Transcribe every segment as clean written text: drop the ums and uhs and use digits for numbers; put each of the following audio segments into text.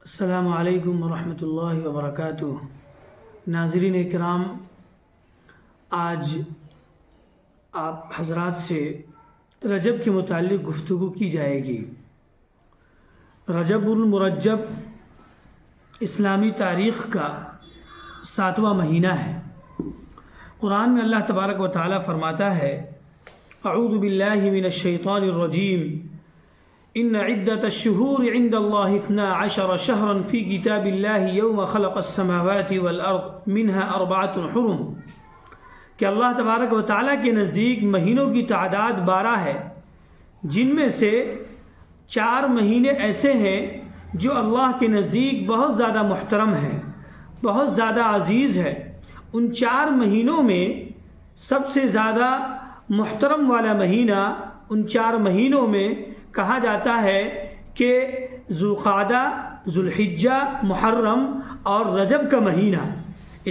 السلام علیکم ورحمۃ اللہ وبرکاتہ۔ ناظرین کرام، آج آپ حضرات سے رجب کے متعلق گفتگو کی جائے گی۔ رجب المرجب اسلامی تاریخ کا 7واں مہینہ ہے۔ قرآن میں اللہ تبارک و تعالیٰ فرماتا ہے: اعوذ باللہ من الشیطان الرجیم، ان عدۃ الشہور عند اللہ 12 شہرا فی کتاب اللہ یوم خلق السماوات والارض منها 4 حرم، کہ اللہ تبارک و تعالیٰ کے نزدیک مہینوں کی تعداد 12 ہے، جن میں سے 4 مہینے ایسے ہیں جو اللہ کے نزدیک بہت زیادہ محترم ہیں، بہت زیادہ عزیز ہے۔ ان 4 مہینوں میں سب سے زیادہ محترم والا مہینہ ان 4 مہینوں میں کہا جاتا ہے کہ ذوالقعدہ، ذوالحجہ، محرم اور رجب کا مہینہ۔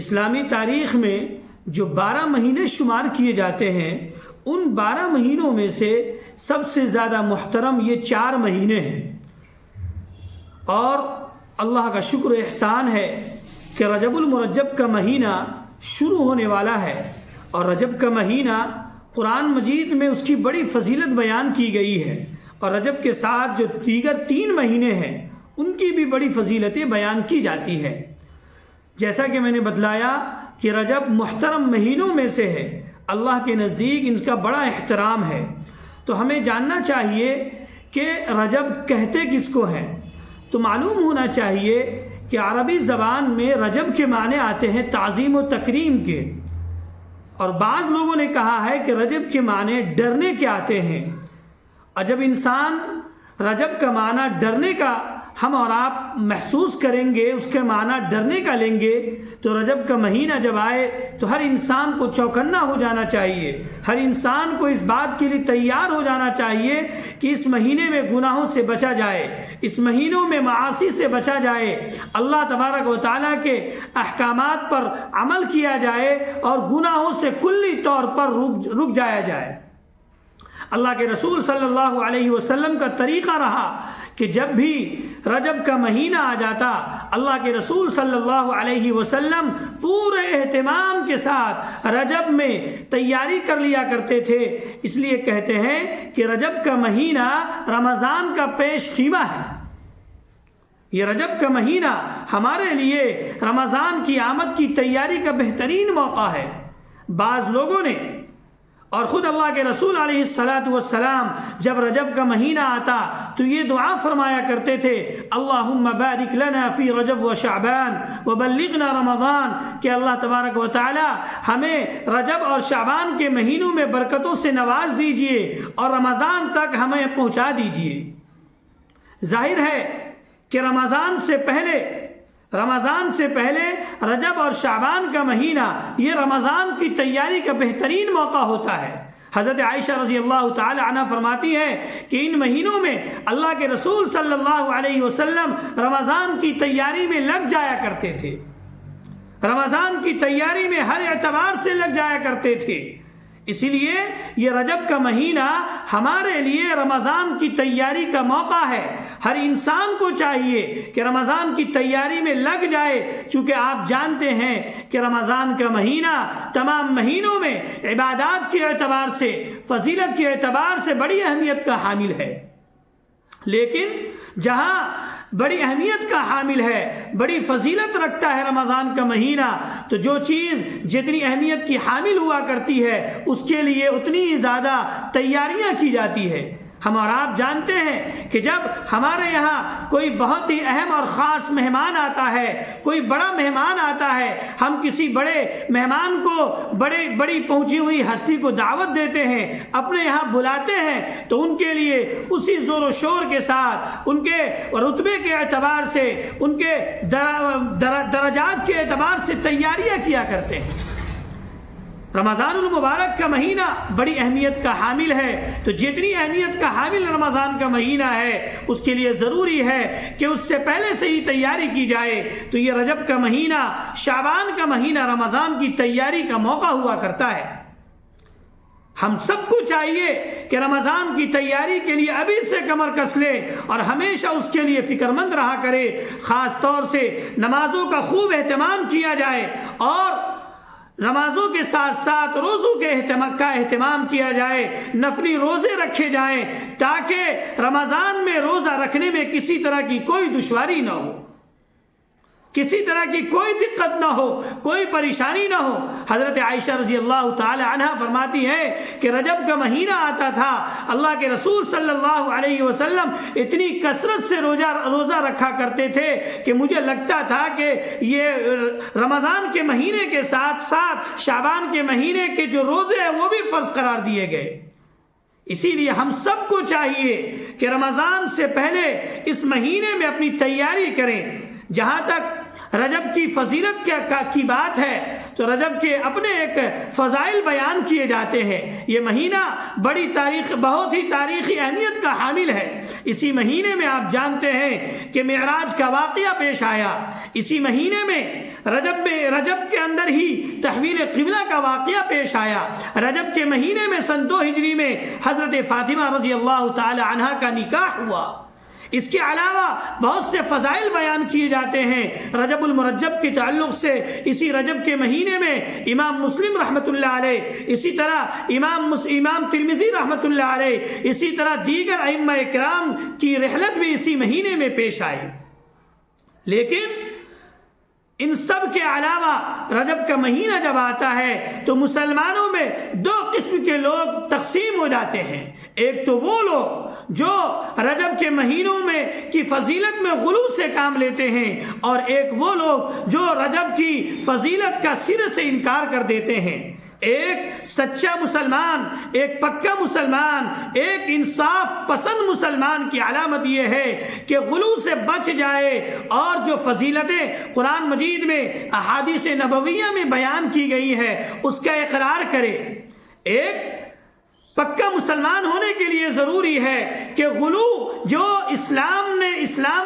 اسلامی تاریخ میں جو 12 مہینے شمار کیے جاتے ہیں، ان 12 مہینوں میں سے سب سے زیادہ محترم یہ 4 مہینے ہیں۔ اور اللہ کا شکر و احسان ہے کہ رجب المرجب کا مہینہ شروع ہونے والا ہے، اور رجب کا مہینہ قرآن مجید میں اس کی بڑی فضیلت بیان کی گئی ہے، اور رجب کے ساتھ جو دیگر 3 مہینے ہیں ان کی بھی بڑی فضیلتیں بیان کی جاتی ہے۔ جیسا کہ میں نے بتلایا کہ رجب محترم مہینوں میں سے ہے، اللہ کے نزدیک ان کا بڑا احترام ہے۔ تو ہمیں جاننا چاہیے کہ رجب کہتے کس کو ہیں۔ تو معلوم ہونا چاہیے کہ عربی زبان میں رجب کے معنی آتے ہیں تعظیم و تکریم کے، اور بعض لوگوں نے کہا ہے کہ رجب کے معنی ڈرنے کے آتے ہیں۔ اور جب انسان رجب کا معنی ڈرنے کا ہم اور آپ محسوس کریں گے، اس کے معنی ڈرنے کا لیں گے، تو رجب کا مہینہ جب آئے تو ہر انسان کو چوکنا ہو جانا چاہیے، ہر انسان کو اس بات کے لیے تیار ہو جانا چاہیے کہ اس مہینے میں گناہوں سے بچا جائے، اس مہینوں میں معاصی سے بچا جائے، اللہ تبارک و تعالیٰ کے احکامات پر عمل کیا جائے اور گناہوں سے کلی طور پر رک جایا جائے۔ اللہ کے رسول صلی اللہ علیہ وسلم کا طریقہ رہا کہ جب بھی رجب کا مہینہ آ جاتا، اللہ کے رسول صلی اللہ علیہ وسلم پورے اہتمام کے ساتھ رجب میں تیاری کر لیا کرتے تھے۔ اس لیے کہتے ہیں کہ رجب کا مہینہ رمضان کا پیش خیمہ ہے۔ یہ رجب کا مہینہ ہمارے لیے رمضان کی آمد کی تیاری کا بہترین موقع ہے۔ بعض لوگوں نے اور خود اللہ کے رسول علیہ السلام جب رجب کا مہینہ آتا تو یہ دعا فرمایا کرتے تھے: اللہم بارک لنا فی رجب و شعبان وبلغنا رمضان، کہ اللہ تبارک و تعالی ہمیں رجب اور شعبان کے مہینوں میں برکتوں سے نواز دیجئے اور رمضان تک ہمیں پہنچا دیجئے۔ ظاہر ہے کہ رمضان سے پہلے رجب اور شعبان کا مہینہ یہ رمضان کی تیاری کا بہترین موقع ہوتا ہے۔ حضرت عائشہ رضی اللہ تعالی عنہ فرماتی ہیں کہ ان مہینوں میں اللہ کے رسول صلی اللہ علیہ وسلم رمضان کی تیاری میں لگ جایا کرتے تھے، رمضان کی تیاری میں ہر اعتبار سے لگ جایا کرتے تھے۔ اسی لیے یہ رجب کا مہینہ ہمارے لیے رمضان کی تیاری کا موقع ہے۔ ہر انسان کو چاہیے کہ رمضان کی تیاری میں لگ جائے، چونکہ آپ جانتے ہیں کہ رمضان کا مہینہ تمام مہینوں میں عبادات کے اعتبار سے، فضیلت کے اعتبار سے بڑی اہمیت کا حامل ہے۔ لیکن جہاں بڑی اہمیت کا حامل ہے، بڑی فضیلت رکھتا ہے رمضان کا مہینہ، تو جو چیز جتنی اہمیت کی حامل ہوا کرتی ہے اس کے لیے اتنی ہی زیادہ تیاریاں کی جاتی ہے۔ ہم اور آپ جانتے ہیں کہ جب ہمارے یہاں کوئی بہت ہی اہم اور خاص مہمان آتا ہے، کوئی بڑا مہمان آتا ہے، ہم کسی بڑے مہمان کو، بڑی پہنچی ہوئی ہستی کو دعوت دیتے ہیں، اپنے یہاں بلاتے ہیں، تو ان کے لیے اسی زور و شور کے ساتھ، ان کے رتبے کے اعتبار سے، ان کے درجات کے اعتبار سے تیاریاں کیا کرتے ہیں۔ رمضان المبارک کا مہینہ بڑی اہمیت کا حامل ہے، تو جتنی اہمیت کا حامل رمضان کا مہینہ ہے اس کے لیے ضروری ہے کہ اس سے پہلے سے ہی تیاری کی جائے۔ تو یہ رجب کا مہینہ، شعبان کا مہینہ رمضان کی تیاری کا موقع ہوا کرتا ہے۔ ہم سب کو چاہیے کہ رمضان کی تیاری کے لیے ابھی سے کمر کس لے اور ہمیشہ اس کے لیے فکر مند رہا کرے. خاص طور سے نمازوں کا خوب اہتمام کیا جائے اور نمازوں کے ساتھ ساتھ روزوں کے اہتمام کیا جائے. نفلی روزے رکھے جائیں تاکہ رمضان میں روزہ رکھنے میں کسی طرح کی کوئی دشواری نہ ہو، کسی طرح کی کوئی دقت نہ ہو، کوئی پریشانی نہ ہو. حضرت عائشہ رضی اللہ تعالی عنہ فرماتی ہے کہ رجب کا مہینہ آتا تھا، اللہ کے رسول صلی اللہ علیہ وسلم اتنی کثرت سے روزہ رکھا کرتے تھے کہ مجھے لگتا تھا کہ یہ رمضان کے مہینے کے ساتھ ساتھ شعبان کے مہینے کے جو روزے ہیں وہ بھی فرض قرار دیے گئے. اسی لیے ہم سب کو چاہیے کہ رمضان سے پہلے اس مہینے میں اپنی تیاری کریں. جہاں تک رجب کی فضیلت کی بات ہے تو رجب کے اپنے ایک فضائل بیان کیے جاتے ہیں. یہ مہینہ بہت ہی تاریخی اہمیت کا حامل ہے. اسی مہینے میں آپ جانتے ہیں کہ معراج کا واقعہ پیش آیا. اسی مہینے میں رجب کے اندر ہی تحویل قبلہ کا واقعہ پیش آیا. رجب کے مہینے میں سن 2 ہجری میں حضرت فاطمہ رضی اللہ تعالی عنہا کا نکاح ہوا. اس کے علاوہ بہت سے فضائل بیان کیے جاتے ہیں رجب المرجب کے تعلق سے. اسی رجب کے مہینے میں امام مسلم رحمۃ اللہ علیہ، اسی طرح امام ترمذی رحمۃ اللہ علیہ، اسی طرح دیگر ائمہ کرام کی رحلت بھی اسی مہینے میں پیش آئی. لیکن ان سب کے علاوہ رجب کا مہینہ جب آتا ہے تو مسلمانوں میں 2 قسم کے لوگ تقسیم ہو جاتے ہیں. ایک تو وہ لوگ جو رجب کے مہینوں میں کی فضیلت میں غلو سے کام لیتے ہیں، اور ایک وہ لوگ جو رجب کی فضیلت کا سرے سے انکار کر دیتے ہیں. ایک سچا مسلمان، ایک پکا مسلمان، ایک انصاف پسند مسلمان کی علامت یہ ہے کہ غلو سے بچ جائے اور جو فضیلتیں قرآن مجید میں احادیث نبویہ میں بیان کی گئی ہے اس کا اقرار کرے. ایک پکا مسلمان ہونے کے لیے ضروری ہے کہ غلو جو اسلام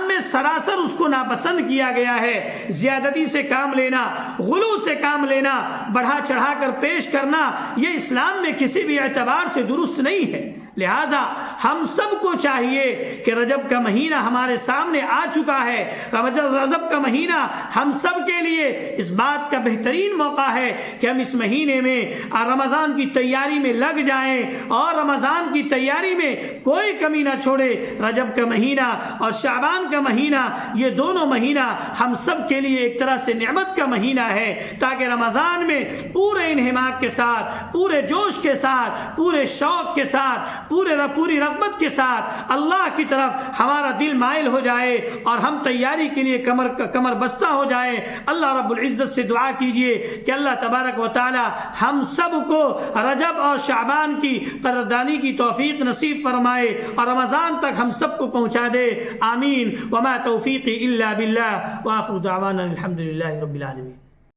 میں سراسر اس کو ناپسند کیا گیا ہے، زیادتی سے کام لینا، غلو سے کام لینا، بڑھا چڑھا کر پیش کرنا، یہ اسلام میں کسی بھی اعتبار سے درست نہیں ہے. لہذا ہم سب کو چاہیے کہ رجب کا مہینہ ہمارے سامنے آ چکا ہے. رجب کا مہینہ ہم سب کے لیے اس بات کا بہترین موقع ہے کہ ہم اس مہینے میں رمضان کی تیاری میں لگ جائیں اور رمضان کی تیاری میں کوئی کمی نہ چھوڑے. رجب کا مہینہ اور شعبان کا مہینہ، یہ دونوں مہینہ ہم سب کے لیے ایک طرح سے نعمت کا مہینہ ہے، تاکہ رمضان میں پورے انہماک کے ساتھ، پورے جوش کے ساتھ، پورے شوق کے ساتھ، پوری رغبت کے ساتھ اللہ کی طرف ہمارا دل مائل ہو جائے اور ہم تیاری کے لیے کمر بستہ ہو جائے. اللہ رب العزت سے دعا کیجئے کہ اللہ تبارک و تعالی ہم سب کو رجب اور شعبان کی قدردانی کی توفیق نصیب فرمائے اور رمضان تک ہم سب کو پہنچا دے. آمین. وما توفیقی الا باللہ، وآخر دعوانا الحمدللہ رب العالمین.